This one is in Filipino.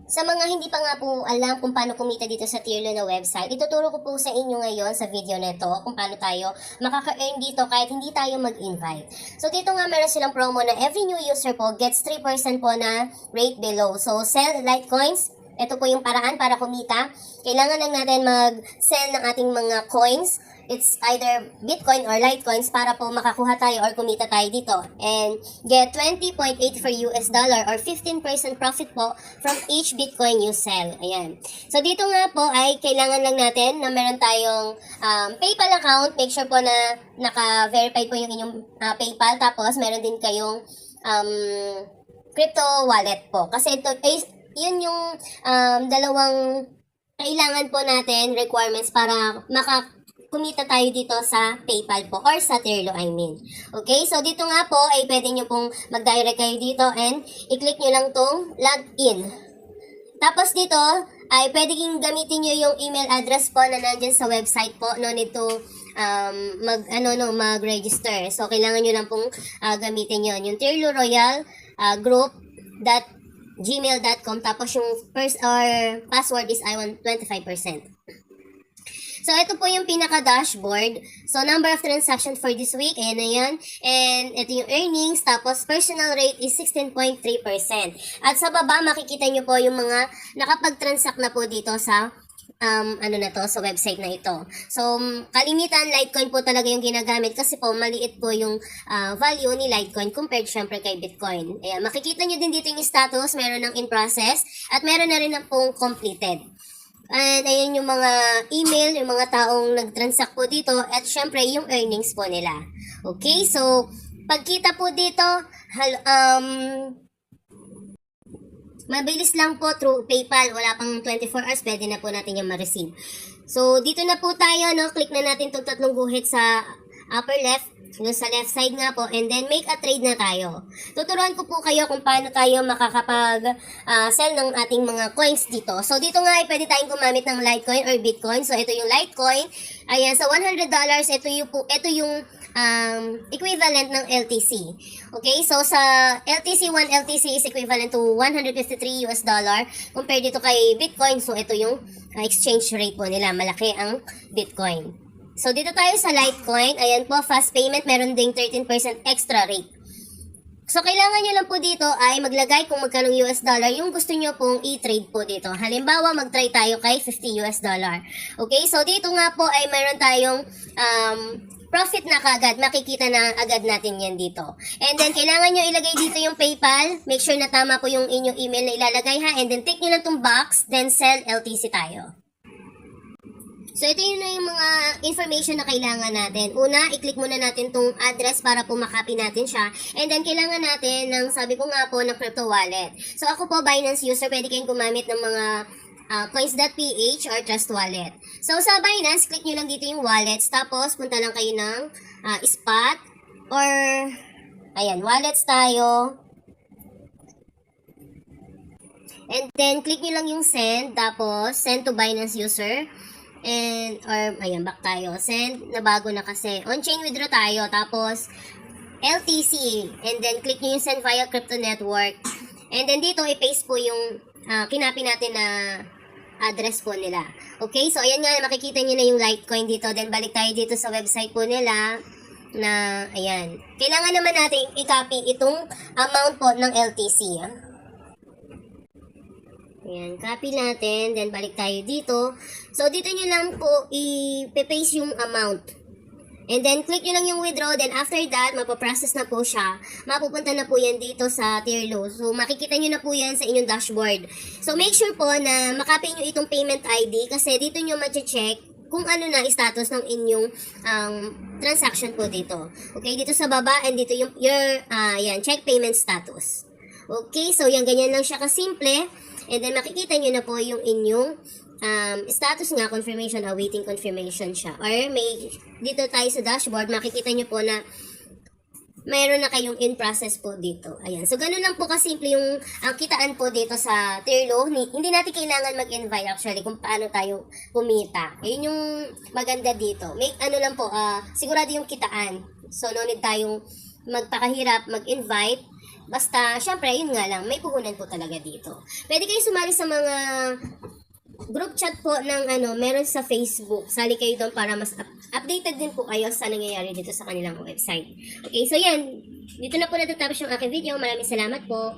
Sa mga hindi pa nga po alam kung paano kumita dito sa Tierlo na website, ituturo ko po sa inyo ngayon sa video na ito kung paano tayo makaka-earn dito kahit hindi tayo mag-invite. So dito nga meron silang promo na every new user po gets 3% po na rate below. So sell Litecoins, ito po yung paraan para kumita. Kailangan lang natin mag-sell ng ating mga coins. It's either Bitcoin or Litecoins para po makakuha tayo or kumita tayo dito. And get 20.8 for US dollar or 15% profit po from each Bitcoin you sell. Ayan. So dito nga po ay kailangan lang natin na meron tayong PayPal account. Make sure po na naka-verify po yung inyong PayPal. Tapos meron din kayong crypto wallet po. Kasi ito yun yung dalawang kailangan po natin requirements para kumita tayo dito sa PayPal po or sa Tierlo I mean. Okay, so dito nga po ay pwede nyo pong mag-direct kayo dito and i-click nyo lang tong login. Tapos dito ay pwede gamitin nyo yung email address po na nandyan sa website po. No need to mag-register. So kailangan nyo lang pong gamitin yon yung Tierlo Royal group.gmail.com tapos yung first or password is I want 25%. So, ito po yung pinaka-dashboard. So, number of transactions for this week, ayan na yan. And ito yung earnings, tapos personal rate is 16.3%. At sa baba, makikita nyo po yung mga nakapag-transact na po dito sa sa website na ito. So, kalimitan, Litecoin po talaga yung ginagamit kasi po maliit po yung value ni Litecoin compared syempre kay Bitcoin. Ayan, makikita nyo din dito yung status, meron ng in process, at meron na rin na pong completed. And ayan yung mga email, yung mga taong nag-transact po dito at syempre yung earnings po nila. Okay, so pagkita po dito, mabilis lang po through PayPal, wala pang 24 hours, pwede na po natin yung ma-receive. So dito na po tayo, no? Click na natin itong tatlong guhit sa upper left, yung sa left side nga po, and then make a trade na tayo. Tuturuan ko po kayo kung paano tayo makakapag-sell ng ating mga coins dito. So, dito nga ay pwede tayong gumamit ng Litecoin or Bitcoin. So, ito yung Litecoin. Ayan, sa $100, ito yung equivalent ng LTC. Okay, so sa LTC, 1 LTC is equivalent to 153 US dollar. Compared dito kay Bitcoin, so ito yung exchange rate po nila. Malaki ang Bitcoin. So, dito tayo sa Litecoin. Ayan po, fast payment. Meron ding 13% extra rate. So, kailangan nyo lang po dito ay maglagay kung magkano US dollar yung gusto nyo pong i-trade po dito. Halimbawa, mag-try tayo kay 50 US dollar. Okay, so dito nga po ay meron tayong profit na kagad. Makikita na agad natin yan dito. And then, kailangan nyo ilagay dito yung PayPal. Make sure na tama po yung inyong email na ilalagay ha. And then, tick nyo lang tong box. Then, sell LTC tayo. So, ito yun na yung mga information na kailangan natin. Una, i-click muna natin tong address para po makopy natin siya. And then, kailangan natin ng, sabi ko nga po, ng crypto wallet. So, ako po, Binance user, pwede kayong gumamit ng mga coins.ph or Trust Wallet. So, sa Binance, click nyo lang dito yung wallets. Tapos, punta lang kayo ng spot or, ayan, wallets tayo. And then, click nyo lang yung send. Tapos, send to Binance user. And, ayan, back tayo. Send, na bago na kasi. On-chain withdraw tayo. Tapos, LTC. And then, click nyo yung send via crypto network. And then, dito, i-paste po yung kinapi natin na address po nila. Okay? So, ayan nga, makikita nyo na yung Litecoin dito. Then, balik tayo dito sa website po nila na, ayan. Kailangan naman natin i-copy itong amount po ng LTC. Ayan, copy natin, then balik tayo dito. So, dito nyo lang po i-paste yung amount. And then, click nyo lang yung withdraw. Then, after that, mapaprocess na po siya. Mapupunta na po yan dito sa Tierlo. So, makikita nyo na po yan sa inyong dashboard. So, make sure po na makopy nyo itong payment ID kasi dito nyo ma-check kung ano na status ng inyong transaction po dito. Okay, dito sa baba and dito yung yan, check payment status. Okay, so yan, ganyan lang siya kasimple. And then, makikita nyo na po yung inyong status nga, confirmation, awaiting confirmation siya. Or dito tayo sa dashboard, makikita nyo po na mayroon na kayong in process po dito. Ayan. So, ganun lang po kasimple yung kitaan po dito sa Tierlo. Hindi natin kailangan mag-invite actually kung paano tayo kumita. Ayun yung maganda dito. May lang po, sigurado yung kitaan. So, no need tayong magpakahirap, mag-invite. Basta, syempre, yun nga lang, may puhunan po talaga dito. Pwede kayo sumali sa mga group chat po ng meron sa Facebook. Sali kayo doon para mas updated din po kayo sa nangyayari dito sa kanilang website. Okay, so yan. Dito na po natatapos yung aking video. Maraming salamat po.